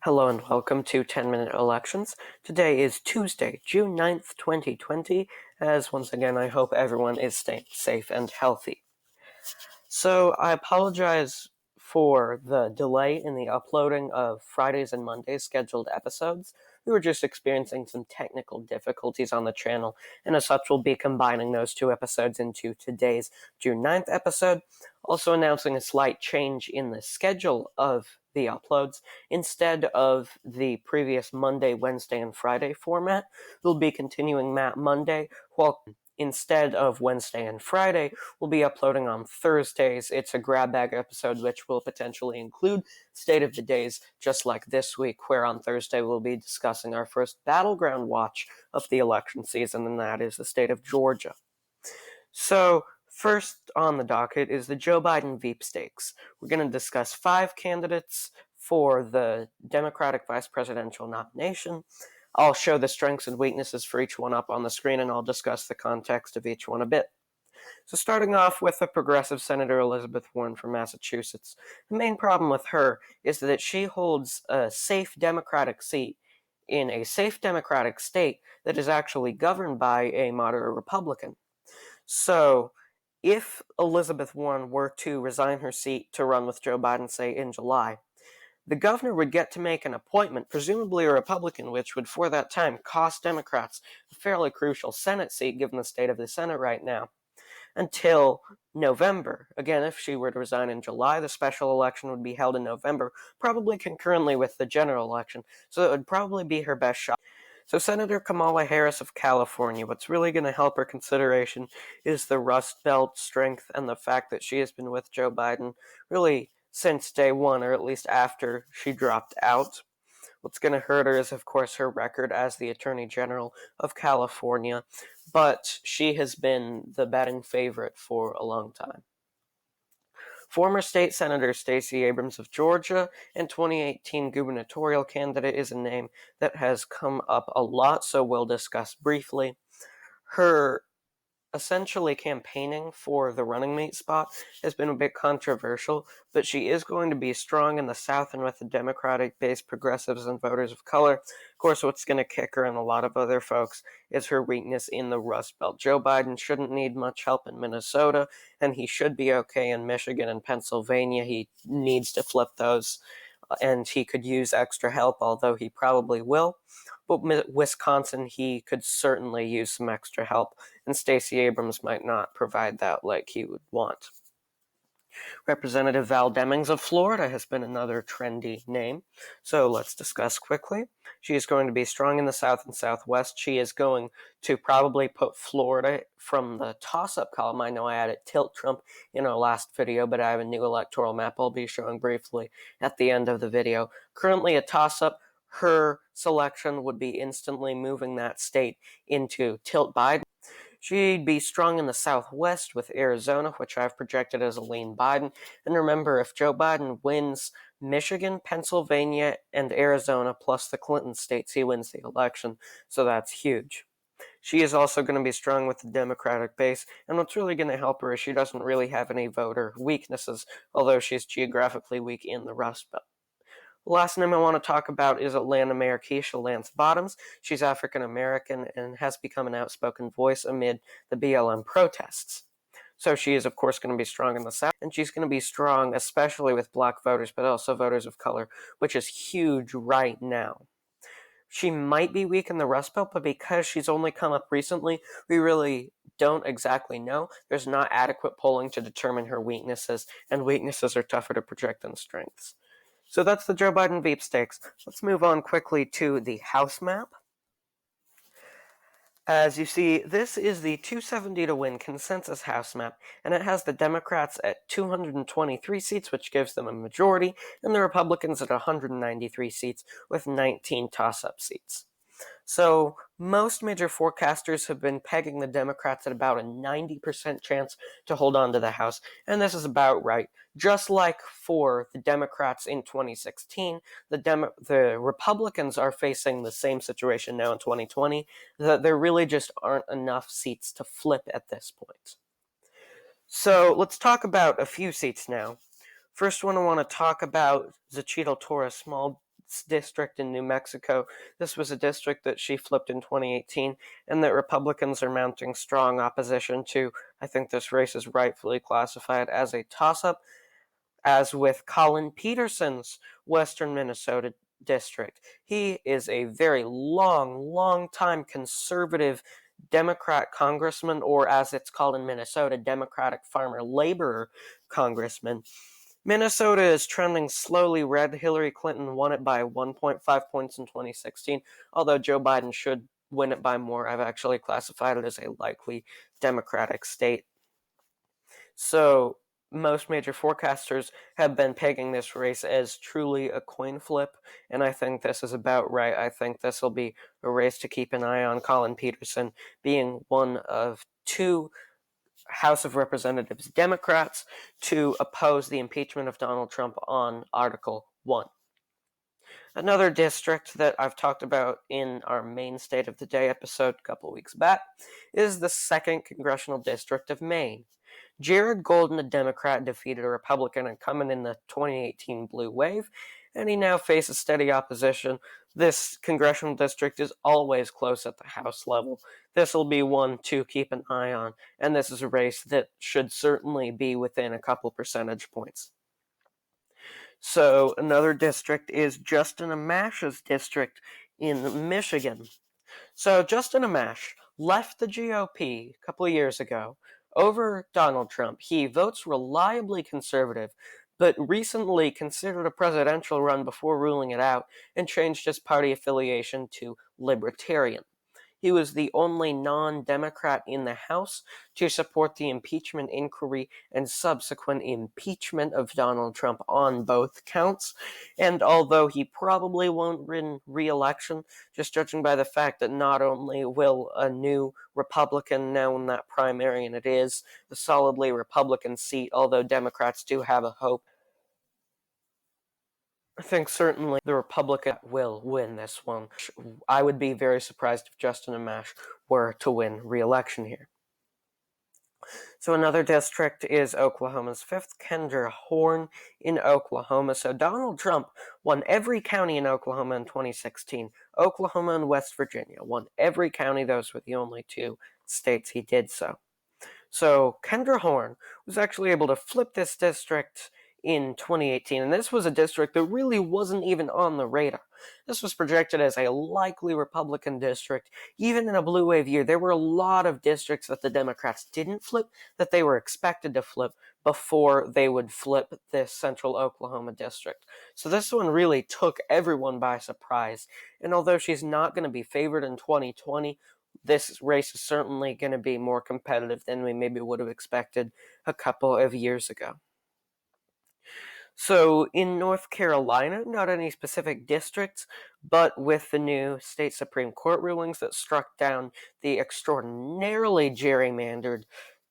Hello and welcome to 10-Minute Elections. Today is Tuesday, June 9th, 2020, as once again I hope everyone is staying safe and healthy. So I apologize for the delay in the uploading of Fridays and Mondays scheduled episodes. We were just experiencing some technical difficulties on the channel, and as such we'll be combining those two episodes into today's June 9th episode, also announcing a slight change in the schedule of the uploads. Instead of the previous Monday, Wednesday, and Friday format, we'll be continuing Matt Monday, while instead of Wednesday and Friday, we'll be uploading on Thursdays. It's a grab bag episode which will potentially include State of the Days, just like this week, where on Thursday we'll be discussing our first battleground watch of the election season, and that is the state of Georgia. So, first on the docket is the Joe Biden Veep stakes. We're going to discuss 5 candidates for the Democratic vice presidential nomination. I'll show the strengths and weaknesses for each one up on the screen, and I'll discuss the context of each one a bit. So starting off with the progressive Senator Elizabeth Warren from Massachusetts. The main problem with her is that she holds a safe Democratic seat in a safe Democratic state that is actually governed by a moderate Republican. So if Elizabeth Warren were to resign her seat to run with Joe Biden, say, in July, the governor would get to make an appointment, presumably a Republican, which would, for that time, cost Democrats a fairly crucial Senate seat, given the state of the Senate right now, until November. Again, if she were to resign in July, the special election would be held in November, probably concurrently with the general election, so it would probably be her best shot. So Senator Kamala Harris of California, what's really going to help her consideration is the Rust Belt strength and the fact that she has been with Joe Biden really since day one, or at least after she dropped out. What's going to hurt her is, of course, her record as the Attorney General of California, but she has been the betting favorite for a long time. Former state senator Stacey Abrams of Georgia and 2018 gubernatorial candidate is a name that has come up a lot, so we'll discuss briefly. Her essentially campaigning for the running mate spot has been a bit controversial, but she is going to be strong in the South and with the Democratic-based progressives and voters of color. Of course, what's going to kick her and a lot of other folks is her weakness in the Rust Belt. Joe Biden shouldn't need much help in Minnesota, and he should be okay in Michigan and Pennsylvania. He needs to flip those, and he could use extra help, although he probably will. But Wisconsin, he could certainly use some extra help, and Stacey Abrams might not provide that like he would want. Representative Val Demings of Florida has been another trendy name, so let's discuss quickly. She is going to be strong in the South and Southwest. She is going to probably put Florida from the toss-up column. I know I added Tilt Trump in our last video, but I have a new electoral map I'll be showing briefly at the end of the video. Currently a toss-up. Her selection would be instantly moving that state into Tilt Biden. She'd be strong in the Southwest with Arizona, which I've projected as a lean Biden. And remember, if Joe Biden wins Michigan, Pennsylvania, and Arizona, plus the Clinton states, he wins the election. So that's huge. She is also going to be strong with the Democratic base, and what's really going to help her is she doesn't really have any voter weaknesses, although she's geographically weak in the Rust Belt. The last name I want to talk about is Atlanta Mayor Keisha Lance Bottoms. She's African American and has become an outspoken voice amid the BLM protests. So she is, of course, going to be strong in the South, and she's going to be strong especially with black voters, but also voters of color, which is huge right now. She might be weak in the Rust Belt, but because she's only come up recently, we really don't exactly know. There's not adequate polling to determine her weaknesses, and weaknesses are tougher to project than strengths. So that's the Joe Biden Veep stakes. Let's move on quickly to the House map. As you see, this is the 270 to win consensus House map, and it has the Democrats at 223 seats, which gives them a majority, and the Republicans at 193 seats, with 19 toss-up seats. So most major forecasters have been pegging the Democrats at about a 90% chance to hold on to the House, and this is about right. Just like for the Democrats in 2016, the Republicans are facing the same situation now in 2020, that there really just aren't enough seats to flip at this point. So let's talk about a few seats now. First one I want to talk about Xochitl Torres' small district in New Mexico. This was a district that she flipped in 2018, and that Republicans are mounting strong opposition to. I think this race is rightfully classified as a toss-up, as with Colin Peterson's Western Minnesota district. He is a very long time conservative Democrat congressman, or as it's called in Minnesota, Democratic farmer laborer congressman. Minnesota is trending slowly red. Hillary Clinton won it by 1.5 points in 2016, although Joe Biden should win it by more. I've actually classified it as a likely Democratic state. So most major forecasters have been pegging this race as truly a coin flip, and I think this is about right. I think this will be a race to keep an eye on. Colin Peterson being one of two House of Representatives Democrats to oppose the impeachment of Donald Trump on Article 1. Another district that I've talked about in our main State of the Day episode a couple weeks back is the 2nd Congressional District of Maine. Jared Golden, a Democrat, defeated a Republican incumbent in the 2018 blue wave, and he now faces steady opposition. This congressional district is always close at the House level. This will be one to keep an eye on, and this is a race that should certainly be within a couple percentage points. So another district is Justin Amash's district in Michigan. So Justin Amash left the GOP a couple of years ago over Donald Trump. He votes reliably conservative, but recently considered a presidential run before ruling it out and changed his party affiliation to Libertarian. He was the only non-Democrat in the House to support the impeachment inquiry and subsequent impeachment of Donald Trump on both counts. And although he probably won't win re-election, just judging by the fact that not only will a new Republican now win that primary, and it is a solidly Republican seat, although Democrats do have a hope, I think certainly the Republican will win this one. I would be very surprised if Justin Amash were to win re-election here. So another district is Oklahoma's 5th, Kendra Horn in Oklahoma. So Donald Trump won every county in Oklahoma in 2016. Oklahoma and West Virginia won every county. Those were the only two states he did so. So Kendra Horn was actually able to flip this district in 2018, and this was a district that really wasn't even on the radar. This was projected as a likely Republican district. Even in a blue wave year, there were a lot of districts that the Democrats didn't flip that they were expected to flip before they would flip this central Oklahoma district. So this one really took everyone by surprise, and although she's not going to be favored in 2020, this race is certainly going to be more competitive than we maybe would have expected a couple of years ago. So in North Carolina, not any specific districts, but with the new state Supreme Court rulings that struck down the extraordinarily gerrymandered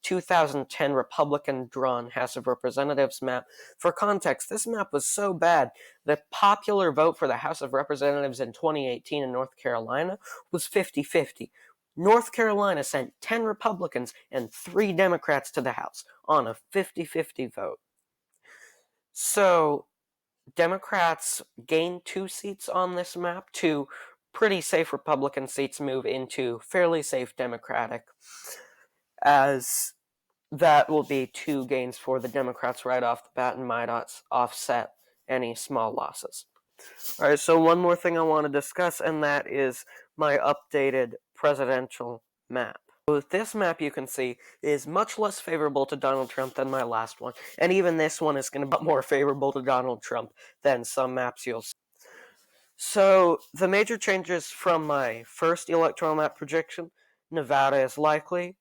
2010 Republican-drawn House of Representatives map. For context, this map was so bad, the popular vote for the House of Representatives in 2018 in North Carolina was 50-50. North Carolina sent 10 Republicans and 3 Democrats to the House on a 50-50 vote. So, Democrats gained 2 seats on this map. 2 pretty safe Republican seats move into fairly safe Democratic, as that will be 2 gains for the Democrats right off the bat and might offset any small losses. Alright, so one more thing I want to discuss, and that is my updated presidential map. With this map, you can see, is much less favorable to Donald Trump than my last one, and even this one is going to be more favorable to Donald Trump than some maps you'll see. So, the major changes from my first electoral map projection: Nevada is likely,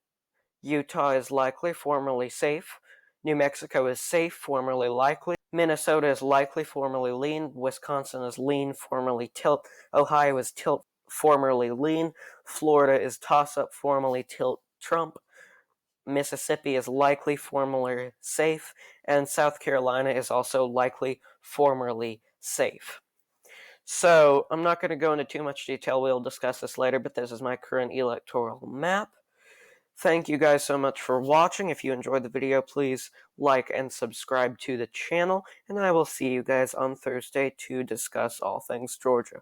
Utah is likely, formerly safe, New Mexico is safe, formerly likely, Minnesota is likely, formerly lean, Wisconsin is lean, formerly tilt, Ohio is tilt, formerly lean, Florida is toss-up, formerly tilt Trump, Mississippi is likely, formerly safe, and South Carolina is also likely, formerly safe. So, I'm not going to go into too much detail, we'll discuss this later, but this is my current electoral map. Thank you guys so much for watching. If you enjoyed the video, please like and subscribe to the channel, and I will see you guys on Thursday to discuss all things Georgia.